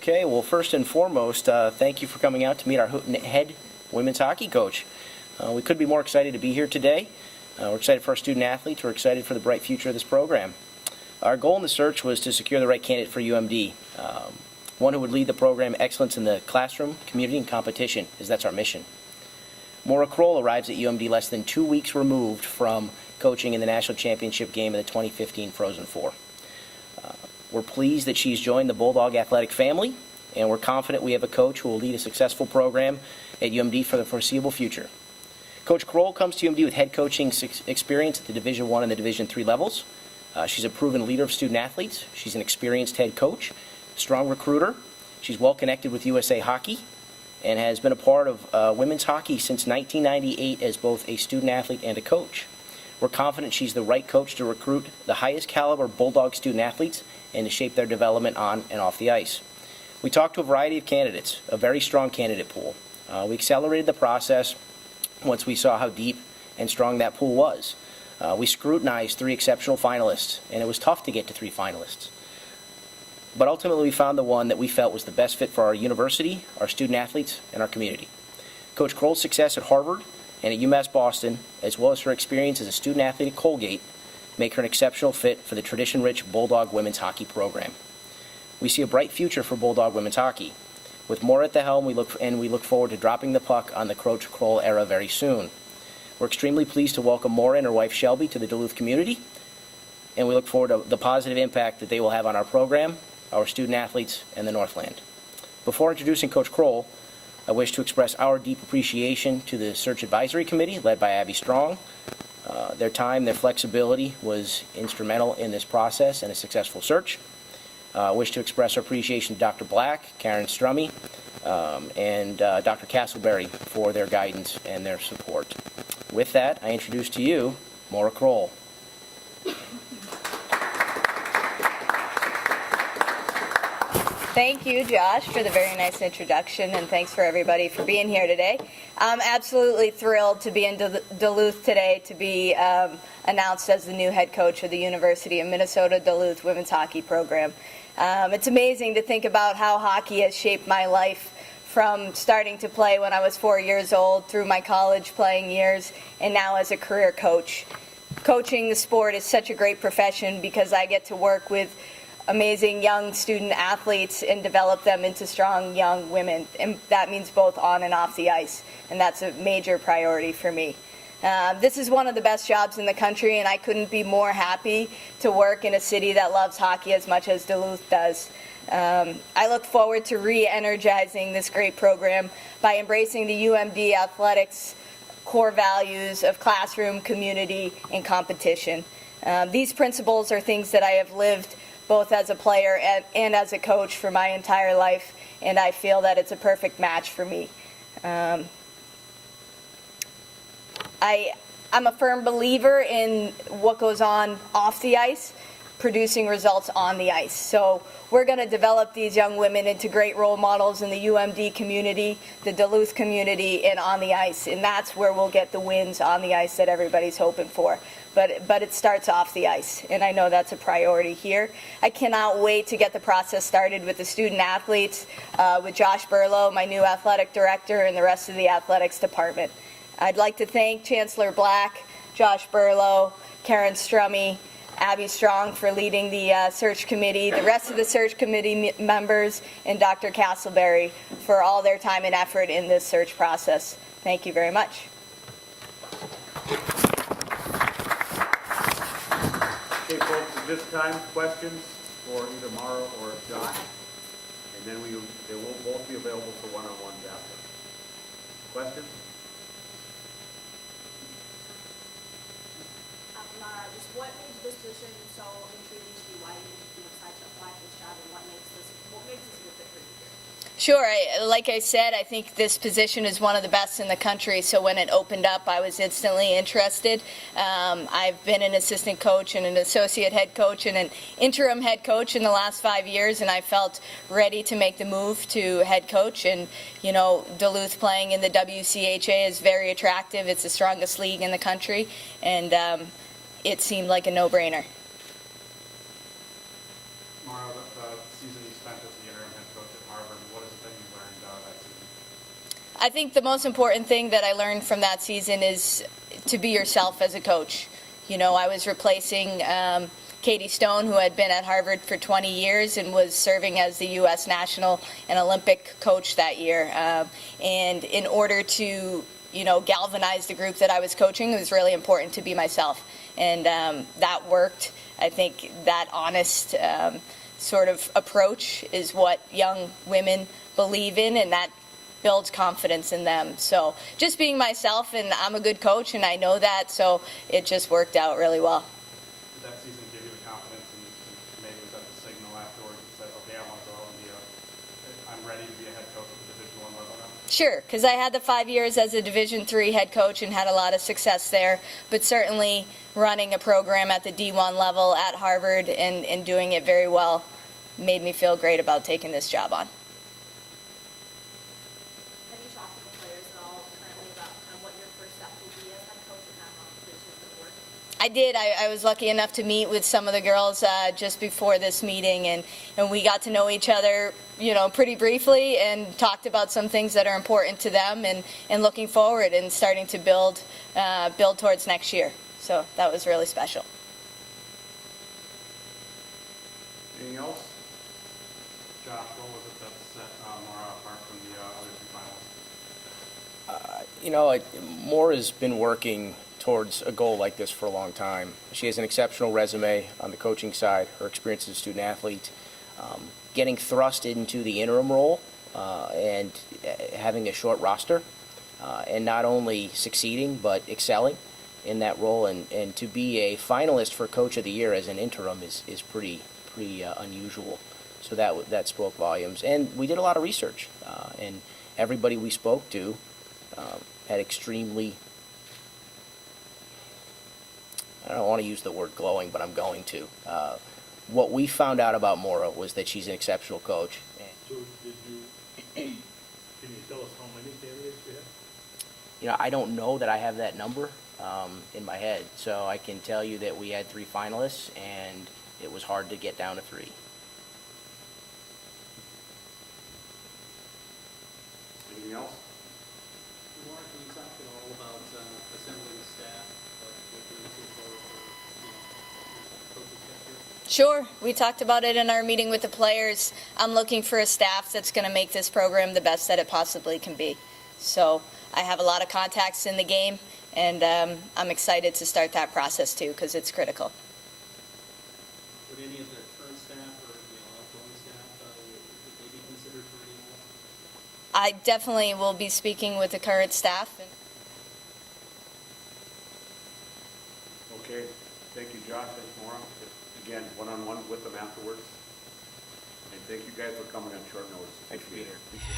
Okay, well, first and foremost, thank you for coming out to meet our head women's hockey coach. We couldn't be more excited to be here today. We're excited for our student athletes. We're excited for the bright future of this program. Our goal in the search was to secure the right candidate for UMD, one who would lead the program excellence in the classroom, community, and competition, as that's our mission. Maura Crowell arrives at UMD less than 2 weeks removed from coaching in the national championship game of the 2015 Frozen Four. We're pleased that she's joined the Bulldog athletic family, and we're confident we have a coach who will lead a successful program at UMD for the foreseeable future. Coach Crowell comes to UMD with head coaching experience at the Division I and the Division III levels. She's a proven leader of student athletes. She's an experienced head coach, strong recruiter. She's well connected with USA Hockey and has been a part of women's hockey since 1998 as both a student athlete and a coach. We're confident she's the right coach to recruit the highest caliber Bulldog student athletes and to shape their development on and off the ice. We talked to a variety of candidates, a very strong candidate pool. We accelerated the process once we saw how deep and strong that pool was. We scrutinized 3 exceptional finalists, and it was tough to get to 3 finalists. But ultimately, we found the one that we felt was the best fit for our university, our student athletes, and our community. Coach Crowell's success at Harvard and at UMass Boston, as well as her experience as a student athlete at Colgate, make her an exceptional fit for the tradition-rich Bulldog women's hockey program. We see a bright future for Bulldog women's hockey. With Maura at the helm, we look forward to dropping the puck on the Coach Crowell era very soon. We're extremely pleased to welcome Maura and her wife Shelby to the Duluth community, and we look forward to the positive impact that they will have on our program, our student athletes, and the Northland. Before introducing Coach Crowell, I wish to express our deep appreciation to the Search Advisory Committee, led by Abby Strong. Their time, their flexibility was instrumental in this process and a successful search. I wish to express our appreciation to Dr. Black, Karen Strummy, and Dr. Castleberry for their guidance and their support. With that, I introduce to you Maura Crowell. Thank you, Josh, for the very nice introduction, and thanks for everybody for being here today. I'm absolutely thrilled to be in Duluth today to be announced as the new head coach of the University of Minnesota Duluth women's hockey program. It's amazing to think about how hockey has shaped my life from starting to play when I was 4 years old, through my college playing years, and now as a career coach. Coaching the sport is such a great profession because I get to work with amazing young student athletes and develop them into strong young women, and that means both on and off the ice, and that's a major priority for me. This is one of the best jobs in the country, and I couldn't be more happy to work in a city that loves hockey as much as Duluth does. I look forward to re-energizing this great program by embracing the UMD athletics core values of classroom, community, and competition. These principles are things that I have lived both as a player and as a coach for my entire life, and I feel that it's a perfect match for me. I'm a firm believer in what goes on off the ice, producing results on the ice. So we're going to develop these young women into great role models in the UMD community, the Duluth community, and on the ice, and that's where we'll get the wins on the ice that everybody's hoping for. But it starts off the ice, and I know that's a priority here. I cannot wait to get the process started with the student athletes, with Josh Burlow, my new athletic director, and the rest of the athletics department. I'd like to thank Chancellor Black, Josh Burlow, Karen Strummy, Abby Strong for leading the search committee, the rest of the search committee members, and Dr. Castleberry for all their time and effort in this search process. Thank you very much. Okay, folks, at this time, questions for either Maura or Josh, and then they will both be available for one-on-ones after. Questions? Maura, just what made this position so intriguing to you? Why did you decide to apply for this job, and what makes this a good fit for you here? Sure. Like I said, I think this position is one of the best in the country, so when it opened up, I was instantly interested. I've been an assistant coach and an associate head coach and an interim head coach in the last 5 years, and I felt ready to make the move to head coach. And, you know, Duluth playing in the WCHA is very attractive. It's the strongest league in the country, and it seemed like a no-brainer. Maura, the season you spent as the interim head coach at Harvard. What is the thing you learned that season? I think the most important thing that I learned from that season is to be yourself as a coach. You know, I was replacing Katie Stone, who had been at Harvard for 20 years and was serving as the U.S. national and Olympic coach that year. And in order to, you know, galvanize the group that I was coaching, it was really important to be myself. And that worked. I think that honest sort of approach is what young women believe in, and that builds confidence in them. So just being myself, and I'm a good coach, and I know that, so it just worked out really well. Did that season give you the confidence, and maybe was that the signal afterwards that said, okay, I want to go out and I'm ready to be a head coach at the Division I level now? Sure, because I had the 5 years as a Division III head coach and had a lot of success there, but certainly running a program at the D1 level at Harvard and doing it very well made me feel great about taking this job on. Have you talked to the players at all currently about kind of what your first step will be as head coach and how this is going to work? I did. I was lucky enough to meet with some of the girls just before this meeting, and we got to know each other, you know, pretty briefly, and talked about some things that are important to them, and looking forward and starting to build towards next year. So that was really special. Anything else? Josh, what was it that set Maura apart from the other two finalists? You know, Maura's been working towards a goal like this for a long time. She has an exceptional resume on the coaching side, her experience as a student athlete, getting thrust into the interim role and having a short roster, and not only succeeding but excelling in that role, and to be a finalist for Coach of the Year as an interim is pretty unusual. So that spoke volumes. And we did a lot of research, and everybody we spoke to had extremely, I don't want to use the word glowing, but I'm going to. What we found out about Maura was that she's an exceptional coach. So can you tell us how many candidates you have? You know, I don't know that I have that number in my head, so I can tell you that we had 3 finalists, and it was hard to get down to 3. Anything else? Maura, can you talk at all about assembling the staff, what you're looking for coaches next year? Sure. We talked about it in our meeting with the players. I'm looking for a staff that's going to make this program the best that it possibly can be. So I have a lot of contacts in the game, and I'm excited to start that process too, because it's critical. Would any of the current staff or outgoing staff, would they be considered for any more? I definitely will be speaking with the current staff. Okay, thank you, Josh, thanks, Maura. Again, one-on-one with them afterwards. And thank you guys for coming on short notice. Thanks for being here. Appreciate it.